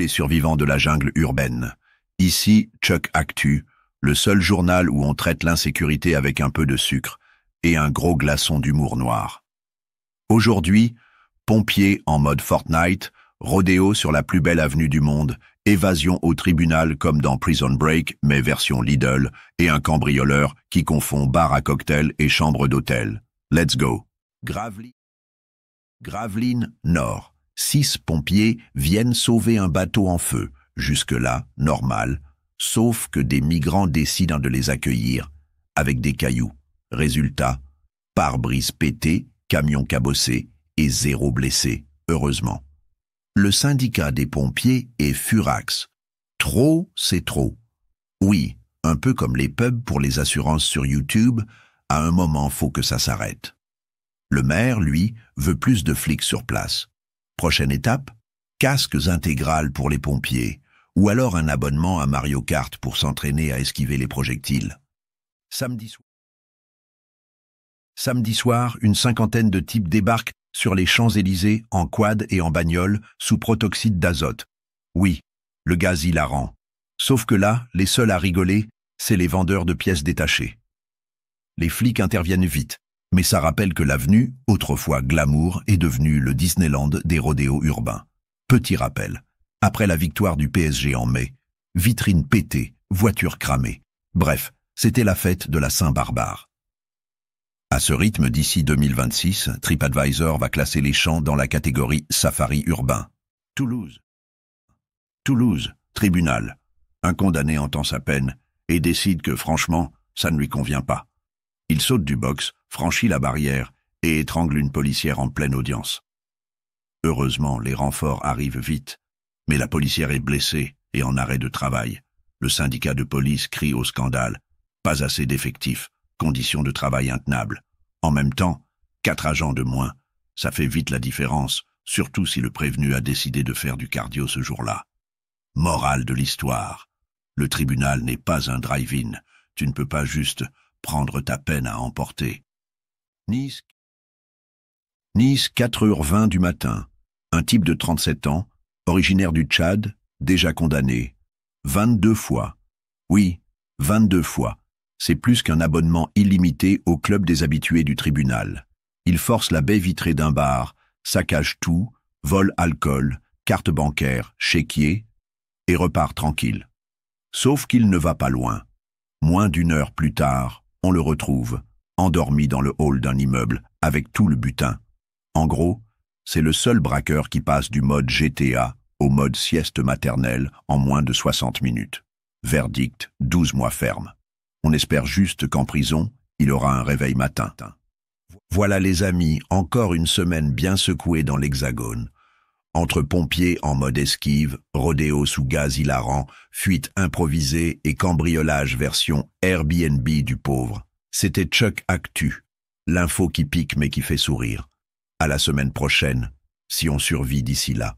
les survivants de la jungle urbaine. Ici, Chuck Actu, le seul journal où on traite l'insécurité avec un peu de sucre et un gros glaçon d'humour noir. Aujourd'hui, pompiers en mode Fortnite, rodéo sur la plus belle avenue du monde, évasion au tribunal comme dans Prison Break, mais version Lidl, et un cambrioleur qui confond bar à cocktail et chambre d'hôtel. Let's go. Gravelines Nord. 6 pompiers viennent sauver un bateau en feu. Jusque-là, normal, sauf que des migrants décident de les accueillir avec des cailloux. Résultat, pare-brise pété, camion cabossé et 0 blessé, heureusement. Le syndicat des pompiers est furax. Trop, c'est trop. Oui, un peu comme les pubs pour les assurances sur YouTube, à un moment faut que ça s'arrête. Le maire, lui, veut plus de flics sur place. Prochaine étape, casques intégrales pour les pompiers, ou alors un abonnement à Mario Kart pour s'entraîner à esquiver les projectiles. Samedi soir, une cinquantaine de types débarquent sur les Champs-Élysées en quad et en bagnole sous protoxyde d'azote. Oui, le gaz hilarant. Sauf que là, les seuls à rigoler, c'est les vendeurs de pièces détachées. Les flics interviennent vite, mais ça rappelle que l'avenue, autrefois glamour, est devenue le Disneyland des rodéos urbains. Petit rappel, après la victoire du PSG en mai, vitrines pétées, voitures cramées. Bref, c'était la fête de la Saint-Barbare. À ce rythme, d'ici 2026, TripAdvisor va classer les champs dans la catégorie safari urbain. Toulouse, tribunal. Un condamné entend sa peine et décide que, franchement, ça ne lui convient pas. Il saute du box, franchit la barrière et étrangle une policière en pleine audience. Heureusement, les renforts arrivent vite, mais la policière est blessée et en arrêt de travail. Le syndicat de police crie au scandale. Pas assez d'effectifs, conditions de travail intenables. En même temps, 4 agents de moins, ça fait vite la différence, surtout si le prévenu a décidé de faire du cardio ce jour-là. Morale de l'histoire. Le tribunal n'est pas un drive-in. Tu ne peux pas juste prendre ta peine à emporter. Nice, 4h20 du matin. Un type de 37 ans, originaire du Tchad, déjà condamné. 22 fois. Oui, 22 fois. C'est plus qu'un abonnement illimité au club des habitués du tribunal. Il force la baie vitrée d'un bar, saccage tout, vole alcool, carte bancaire, chéquier, et repart tranquille. Sauf qu'il ne va pas loin. Moins d'1 heure plus tard, on le retrouve, endormi dans le hall d'un immeuble, avec tout le butin. En gros, c'est le seul braqueur qui passe du mode GTA au mode sieste maternelle en moins de 60 minutes. Verdict, 12 mois ferme. On espère juste qu'en prison, il aura un réveil matin. Voilà les amis, encore une semaine bien secouée dans l'Hexagone. Entre pompiers en mode esquive, rodéo sous gaz hilarant, fuite improvisée et cambriolage version Airbnb du pauvre. C'était Chuck Actu, l'info qui pique mais qui fait sourire. À la semaine prochaine, si on survit d'ici là.